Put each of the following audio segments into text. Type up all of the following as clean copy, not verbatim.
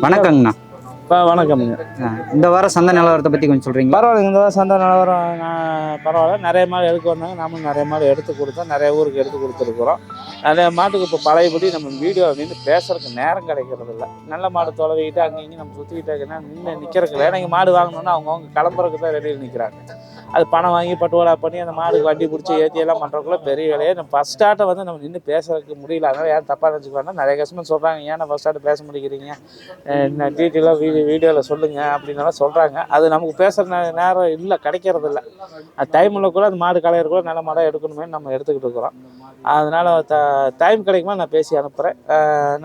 வணக்கங்கண்ணா. வணக்கம்ங்க. இந்த வாரம் சந்தை நிலவரத்தை பற்றி கொஞ்சம் சொல்கிறீங்க? பரவாயில்லைங்க. இந்த வாரம் சந்தை நிலவரம் பரவாயில்ல. நிறைய மாடு எடுக்க வந்தாங்க. நாமளும் நிறைய மாடு எடுத்து கொடுத்தோம். நிறைய ஊருக்கு எடுத்து கொடுத்துருக்குறோம். நிறைய மாட்டுக்கு இப்போ பழையபடி நம்ம வீடியோ நின்று பேசுறதுக்கு நேரம் கிடைக்கிறது இல்லை. நல்ல மாடு தொலைவிக்கிட்டு அங்கேயும் நம்ம சுற்றிக்கிட்டே நிற்கிறதுக்கு இல்லை. நீங்கள் மாடு வாங்கணுன்னா அவங்கவுங்க கிளம்புறதுக்கு தான் ரெடியில் நிற்கிறாங்க. அது பணம் வாங்கி பட்டுவாடா பண்ணி அந்த மாடுக்கு வண்டி பிடிச்சி ஏற்றியெல்லாம் பண்ணுறதுக்குள்ள பெரிய வேலையை நம்ம ஃபஸ்ட் ஸ்டார்ட்டை வந்து நம்ம நின்று பேசுறதுக்கு முடியல. அதனால் யாரும் தப்பாக நினச்சிக்குவாங்க. நிறைய கஸ்டமர் சொல்கிறாங்க, ஏன்னா ஃபஸ்ட் ஸ்டார்ட் பேச முடிக்கிறீங்க, டீட்டெயிலாக வீடியோவில் சொல்லுங்கள் அப்படின்னாலும் சொல்கிறாங்க. அது நமக்கு பேசுகிற நேரம் இல்லை, கிடைக்கிறது இல்லை. அது டைமில் கூட அந்த மாடு கலையிறக்குள்ள நல்ல மாடாக எடுக்கணுமே நம்ம எடுத்துக்கிட்டு இருக்கிறோம். அதனால் டைம் கிடைக்குமா நான் பேசி அனுப்புகிறேன்.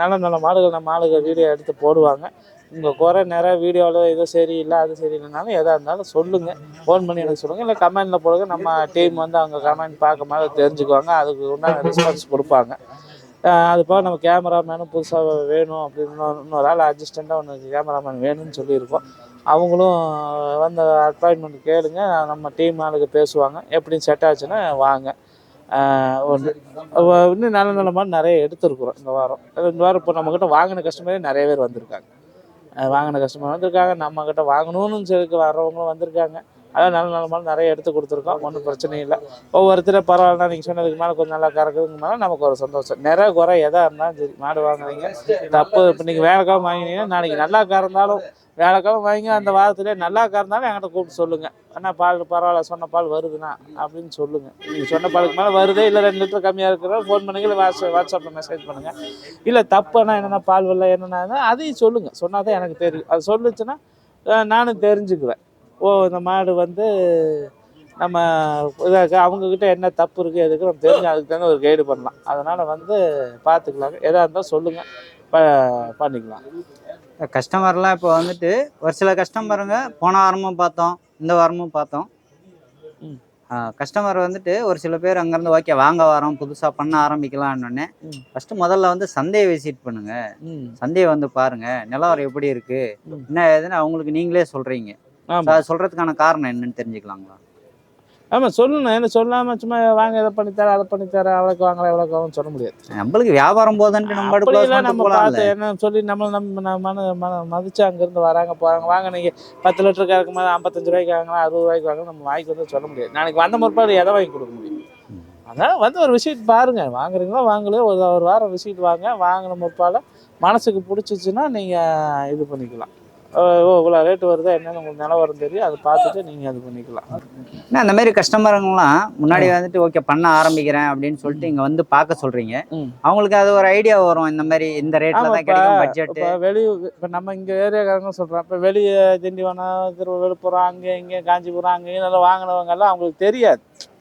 நல்ல நல்ல மாடுகள் நம்ம ஆளுகள் வீடியோ எடுத்து போடுவாங்க. உங்கள் குறை நிறைய வீடியோவில் எதுவும் சரியில்லை அது சரியில்லைனாலும் எதாக இருந்தாலும் சொல்லுங்கள், ஃபோன் பண்ணி எனக்கு சொல்லுங்கள். இல்லை கமெண்டில் போடுங்க. நம்ம டீம் வந்து அவங்க கமெண்ட் பார்க்க மாதிரி தெரிஞ்சுக்குவாங்க. அதுக்கு உண்டான ரெஸ்பான்ஸ் கொடுப்பாங்க. அது போக நம்ம கேமராமேனும் புதுசாக வேணும் அப்படின்னு இன்னொரு ஆள் அசிஸ்டண்ட்டாக ஒன்று கேமராமேன் வேணும்னு சொல்லியிருக்கோம். அவங்களும் வந்து அப்பாயின்மெண்ட் கேளுங்க. நம்ம டீம் ஆளுக்கு பேசுவாங்க. எப்படின்னு செட் ஆச்சுன்னா வாங்க. இன்னும் நல்ல நல்ல மாதிரி நிறைய எடுத்துருக்குறோம் இந்த வாரம். இப்போ நம்மக்கிட்ட வாங்கின கஸ்டமரே நிறைய பேர் வந்திருக்காங்க. வாங்கின கஸ்டமர் வந்திருக்காங்க. நம்மக்கிட்ட வாங்கணும்னு சொல்லி வர்றவங்களும் வந்திருக்காங்க. அதான் நல்ல நல்ல மாதிரி நிறைய எடுத்து கொடுத்துருக்கோம். ஒன்றும் பிரச்சனை இல்லை. ஒவ்வொருத்தரும் பரவாயில்ல, நீங்கள் சொன்னதுக்கு மேலே கொஞ்சம் நல்லா கறக்குறதுக்கு மேலே நமக்கு ஒரு சந்தோஷம். நிறைய குறை எதாக இருந்தாலும் சரி, மாடு வாங்குறீங்க தப்பு. இப்போ நீங்கள் வேலைக்காக வாங்கினீங்கன்னா நாளைக்கு நல்லா கறந்தாலும் வேலைக்காக வாங்கி அந்த வாரத்திலே நல்லா கறந்தாலும் என்கிட்ட கூப்பிட்டு சொல்லுங்கள். ஆனால் பால் பரவாயில்ல, சொன்ன பால் வருதுண்ணா அப்படின்னு சொல்லுங்கள். நீங்கள் சொன்ன பாலுக்கு மேலே வருதே இல்லை 2 லிட்டர் கம்மியாக இருக்கிற ஃபோன் பண்ணுங்க, இல்லை வாட்ஸ்அப்பில் மெசேஜ் பண்ணுங்கள். இல்லை தப்புன்னா என்னென்னா பால் வரல என்னென்னா அதையும் சொல்லுங்கள். சொன்னால் தான் எனக்கு தெரியும். அது சொல்லுச்சுன்னா நானும் தெரிஞ்சுக்குவேன். இந்த மாடு வந்து நம்ம இதாக அவங்கக்கிட்ட என்ன தப்பு இருக்குது எதுக்கு நம்ம தெரிஞ்சு அதுக்கு தகுந்த ஒரு கைடு பண்ணலாம். அதனால் வந்து பார்த்துக்கலாங்க. எதாக இருந்தால் சொல்லுங்கள், பண்ணிக்கலாம். கஸ்டமர்லாம் இப்போ வந்துட்டு ஒரு சில கஸ்டமருங்க போன வாரமும் பார்த்தோம், இந்த வாரமும் பார்த்தோம். கஸ்டமர் வந்துட்டு ஒரு சில பேர் அங்கேருந்து ஓகே வாங்க வரோம், புதுசாக பண்ண ஆரம்பிக்கலான்னு ஃபஸ்ட்டு முதல்ல வந்து சந்தையை விசிட் பண்ணுங்க. சந்தையை வந்து பாருங்க, நிலவரம் எப்படி இருக்கு என்ன ஏதுன்னு அவங்களுக்கு நீங்களே சொல்றீங்க. சொல்றதுக்கான காரணம் என்னன்னு தெரிஞ்சுக்கலாங்களா? ஆமாம் சொல்லணும். என்ன சொல்லாமல் சும்மா வாங்க இதை பண்ணித்தரேன் அதை பண்ணித்தரேன் அவ்வளோக்கு வாங்கலாம் எவ்வளோக்கு சொல்ல முடியாது. நம்மளுக்கு வியாபாரம் போதுன்ட்டு நம்ம பார்த்து என்ன சொல்லி நம்ம மதிச்சு அங்கேருந்து வராங்க போகிறாங்க. வாங்க நீங்கள் 10 லிட்டருக்கு இறக்கும் போது 55 ரூபாய்க்கு வாங்கலாம் 60 ரூபாய்க்கு வாங்கலாம் நம்ம வாங்கி வந்து சொல்ல முடியாது. நாளைக்கு வந்த முற்பாடு எதை வாங்கி கொடுக்க முடியும்? அதனால் வந்து ஒரு விசிட் பாருங்கள். வாங்குறீங்களோ வாங்கலையோ ஒரு வாரம் விசிட் வாங்கின முற்பாடு மனசுக்கு பிடிச்சிச்சின்னா நீங்கள் இது பண்ணிக்கலாம். இவ்வளோ ரேட்டு வருதா என்னன்னு உங்களுக்கு நிலவரம் தெரியும். அதை பார்த்துட்டு நீங்கள் அது பண்ணிக்கலாம். அந்த மாதிரி கஸ்டமருங்களாம் முன்னாடி வந்துட்டு ஓகே பண்ண ஆரம்பிக்கிறேன் அப்படின்னு சொல்லிட்டு இங்கே வந்து பார்க்க சொல்கிறீங்க. அவங்களுக்கு அது ஒரு ஐடியா வரும், இந்த மாதிரி இந்த ரேட்டில் தான் கிடைக்கும் பட்ஜெட். இப்போ நம்ம இங்கே ஏரியாக்காரங்க சொல்கிறோம். இப்போ வெளியே திண்டிவனம் விழுப்புரம் அங்கே இங்கே காஞ்சிபுரம் அங்கேயும் நல்லா வாங்கினவங்கெல்லாம் அவங்களுக்கு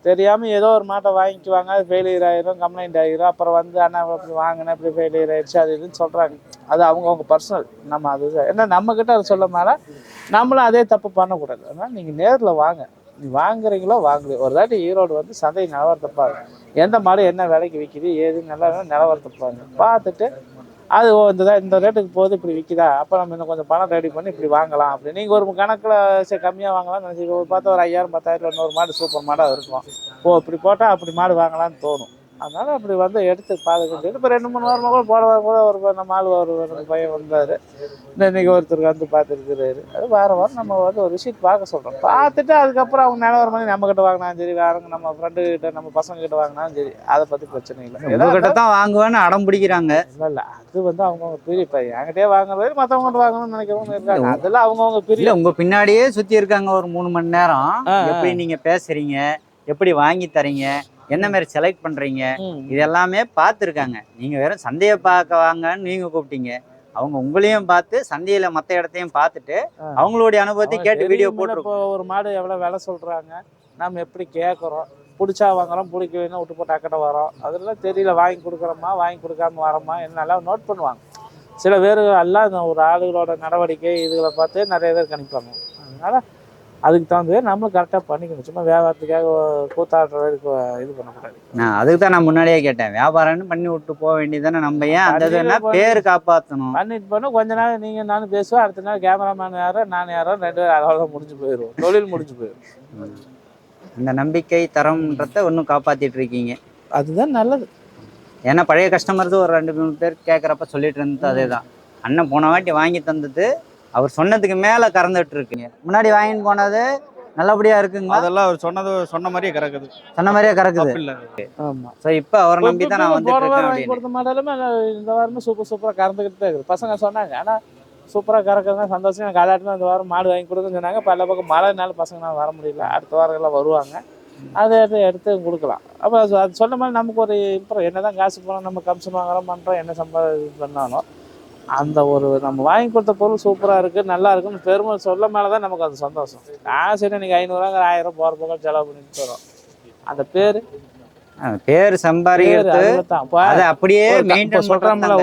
தெரியாமல் ஏதோ ஒரு மாட்டை வாங்கிக்குவாங்க. அது ஃபெயிலியர் ஆகிரும், கம்ப்ளைண்ட் ஆகிரும். அப்புறம் வந்து அண்ணா இப்படி வாங்கினேன் இப்படி ஃபெயிலியர் ஆகிடுச்சு அது இதுன்னு சொல்கிறாங்க. அது அவங்கவுங்க பர்சனல். நம்ம அது ஏன்னா நம்மக்கிட்ட அதை சொல்ல மேலே நம்மளும் அதே தப்பு பண்ணக்கூடாது. அதனால் நீங்கள் நேரில் வாங்க. நீங்கள் வாங்குறீங்களோ வாங்கலையோ ஒரு தாட்டி ஈரோடு வந்து சந்தை நிலவரத்தை பாருங்க. எந்த மாடு என்ன விலைக்கு விற்கிது ஏதுன்னு நல்லா நிலவரத்தை பாருங்க. பார்த்துட்டு அது இந்த ரேட்டுக்கு போகுது இப்படி விற்கிதா, அப்போ நம்ம இன்னும் கொஞ்சம் பணம் ரெடி பண்ணி இப்படி வாங்கலாம் அப்படின்னு நீங்கள் ஒரு கணக்கில் சரி கம்மியாக வாங்கலாம்னு நினச்சி பார்த்தா ஒரு 5000 10,000 இன்னொரு மாடு சூப்பர் மாடாக இருக்கும். இப்படி போட்டால் அப்படி மாடு வாங்கலான்னு தோணும். அதனால் அப்படி வந்து எடுத்து பாதுகாத்து இப்போ 2-3 வாரமாக கூட போட கூட ஒரு நம்ம ஆள் ஒரு பையன் வந்தார். இன்றைக்கி ஒருத்தருக்கு வந்து பார்த்துருக்குறாரு. அது வாரம் நம்ம வந்து ஒரு விசிட் பார்க்க சொல்கிறோம். பார்த்துட்டு அதுக்கப்புறம் அவங்க நிலவரம் பண்ணி நம்மக்கிட்ட வாங்கினாலும் சரி, வேறங்க நம்ம ஃப்ரெண்டுக்கிட்ட நம்ம பசங்கக்கிட்ட வாங்கினாலும் சரி, அதை பற்றி பிரச்சனை இல்லை. எங்ககிட்ட தான் வாங்குவேன்னு அடம் பிடிக்கிறாங்க. இல்லை அது வந்து அவங்கவுங்க பிரி. இப்போ என்கிட்டே வாங்குறது மற்றவங்ககிட்ட வாங்கணும்னு நினைக்கிறவங்க இருக்காங்க. அதெல்லாம் அவங்கவுங்க பிரி. உங்கள் பின்னாடியே சுற்றி இருக்காங்க ஒரு 3 மணி நேரம். எப்படி நீங்கள் பேசுகிறீங்க, எப்படி வாங்கி தரீங்க, என்ன மாதிரி செலக்ட் பண்றீங்க, இது எல்லாமே பார்த்துருக்காங்க. நீங்க வெறும் சந்தையை பார்க்க வாங்கன்னு நீங்க கூப்பிட்டீங்க. அவங்க உங்களையும் பார்த்து சந்தையில மற்ற இடத்தையும் பார்த்துட்டு அவங்களுடைய அனுபவத்தை கேட்டு வீடியோ போட்டு ஒரு மாடு எவ்வளவு விலை சொல்றாங்க, நம்ம எப்படி கேட்குறோம், பிடிச்சா வாங்குறோம், பிடிக்கலன்னா விட்டு போட்டு அக்கடை வரோம், அதெல்லாம் தெரியல. வாங்கி கொடுக்குறோமா வாங்கி கொடுக்காம வரோமா என்னெல்லாம் நோட் பண்ணுவாங்க. சில பேர் எல்லாம் ஒரு ஆளுகளோட நடவடிக்கை இதுகளை பார்த்து நிறைய பேர் கணிப்பாங்க. அதனால அதுக்கு தகுந்தது நம்மளும் கரெக்டாக பண்ணிக்கணும். சும்மா வியாபாரத்துக்காக கூத்தாடுறதுக்கு இது பண்ணக்கூடாது. அதுக்கு தான் நான் முன்னாடியே கேட்டேன். வியாபாரம்னு பண்ணி விட்டு போக வேண்டியதானே. நம்ம ஏன் அந்த பேர் காப்பாற்றணும் பண்ணிட்டு போனோம். கொஞ்ச நாள் நீங்கள் நானும் பேசுவேன், அடுத்த நாள் கேமராமேன் யாரோ நான் யாரோ 2 பேரும் அதோட முடிஞ்சு போயிடுவோம், தொழில் முடிஞ்சு போயிடும். அந்த நம்பிக்கை தரம்ன்றத ஒன்றும் காப்பாற்றிட்டு இருக்கீங்க. அதுதான் நல்லது. ஏன்னா பழைய கஸ்டமர்ஸ் ஒரு 2-3 பேர் கேட்குறப்ப சொல்லிட்டு இருந்தது அதே தான். அண்ணன் போன வாட்டி வாங்கி தந்தது அவர் சொன்னதுக்கு மேலே கறந்துட்டு இருக்குங்க. முன்னாடி வாங்கிட்டு போனது நல்லபடியா இருக்குங்களா? அதெல்லாம் அவர் சொன்ன மாதிரியே கறக்குது. சொன்ன மாதிரியே கறக்குது. இல்ல. ஆமா. ஸோ இப்போ அவரை நம்பி தான் நான் வந்துட்டு இருக்கேன் வாங்கி அப்படின்னு. கொடுத்த மாடலுமே இந்த வாரமே சூப்பராக கறந்துக்கிட்டு தான் இருக்குது. பசங்க சொன்னாங்க, ஆனால் சூப்பராக கறக்குறதுனா சந்தோஷம். எனக்கு அதாட்டுமே இந்த வாரம் மாடு வாங்கி கொடுக்குன்னு சொன்னாங்க. பல பக்கம் மழைனால பசங்களால் வர முடியல. அடுத்த வாரங்கள்லாம் வருவாங்க, அதை எடுத்து கொடுக்கலாம். அப்போ அது சொன்ன மாதிரி நமக்கு ஒரு இப்போ என்ன தான் காசு போனால் நம்ம கமிஷன் வாங்குறோம் பண்ணுறோம், என்ன பண்ணாலும் அந்த ஒரு நம்ம வாங்கி கொடுத்த பொருள் சூப்பராக இருக்குது, நல்லா இருக்குன்னு பெருமை சொல்ல மேலே தான் நமக்கு அது சந்தோஷம். காசு என்ன இன்றைக்கி 500 1000 போகிற பக்கம் செலவு பண்ணிட்டு வரோம். அந்த பேர் சம்பாதிக்கிறது அதை அப்படியே சொல்கிறோம்ல,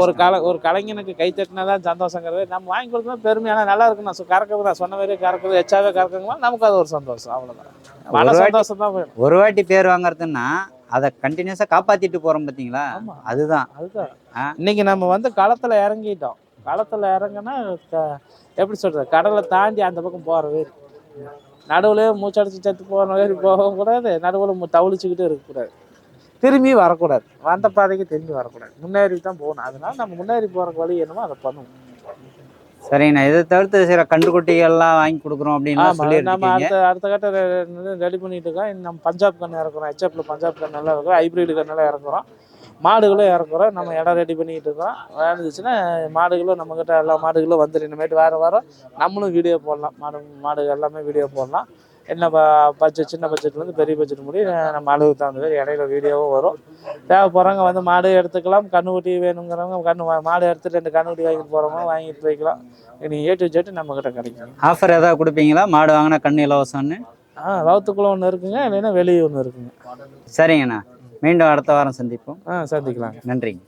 ஒரு கலைஞனுக்கு கை தட்டினா தான் சந்தோஷங்கிறது. நம்ம வாங்கி கொடுத்தோம் பெருமையான நல்லா இருக்குன்னு நான் கறக்குது, நான் சொன்ன மாதிரியே கறக்குது, எச்சாவே கறக்குங்களா, நமக்கு அது ஒரு சந்தோஷம். அவ்வளோதான். சந்தோஷம் தான். ஒரு வாட்டி பேர் வாங்குறதுன்னா அதை கண்டினியூஸா காப்பாத்திட்டு போறோம் பாத்தீங்களா? அதுதான் இன்னைக்கு நம்ம வந்து களத்துல இறங்கிட்டோம். களத்துல இறங்கினா எப்படி சொல்றது, கடலை தாண்டி அந்த பக்கம் போறவே நடுவுலயே மூச்சடிச்சு செத்து போற போகவும் கூடாது, நடுவில் தவிழிச்சுக்கிட்டு இருக்கக்கூடாது, திரும்பி வரக்கூடாது, வந்த பாதைக்கு திரும்பி வரக்கூடாது, முன்னேறி தான் போகணும். அதனால நம்ம முன்னேறி போறக்கு வழி என்னமோ அதை பண்ணுவோம். சரிங்கண்ணா. இதை தவிர்த்து சில கன்றுக்குட்டிகள்லாம் வாங்கி கொடுக்குறோம் அப்படின்னு நம்ம அடுத்த கட்ட ரெடி பண்ணிட்டு இருக்கோம். நம்ம பஞ்சாப் கன்று இறக்குறோம், ஹெச்எஃப்ல பஞ்சாப் கன்று நல்லா இருக்கும், ஹைப்ரிட் கண்ணெல்லாம் இறக்குறோம், மாடுகளும் இறக்குறோம். நம்ம இடம் ரெடி பண்ணிட்டு இருக்கோம். இருந்துச்சுன்னா மாடுகளும் நம்மக்கிட்ட எல்லா மாடுகளும் வந்துடும். இனிமேட்டு வாரம் நம்மளும் வீடியோ போடலாம். மாடுகள் எல்லாமே வீடியோ போடலாம். என்ன பட்ஜெட், சின்ன பட்ஜெட்லேருந்து பெரிய பட்ஜெட் முடியும் நம்ம அளவுக்கு தகுந்த மாதிரி இடையில வீடியோவும் வரும். தேவைப்படுறவங்க வந்து மாடு எடுத்துக்கலாம். கண்ணுக்குட்டி வேணுங்கிறவங்க மாடு எடுத்துட்டு 2 கண்ணுக்குட்டி வாங்கிட்டு போகிறவங்க வாங்கிட்டு போய்க்கலாம். நீங்கள் A to Z நம்மக்கிட்ட கிடைக்கும். ஆஃபர் ஏதாவது கொடுப்பீங்களா? மாடு வாங்கினா கண்ணு இலவசம்னு? வவுத்துக்குள்ள ஒன்று இருக்குங்க, இல்லைன்னா வெளியே ஒன்று இருக்குங்க. சரிங்கண்ணா. மீண்டும் அடுத்த வாரம் சந்திப்போம். சந்திக்கலாம். நன்றிங்க.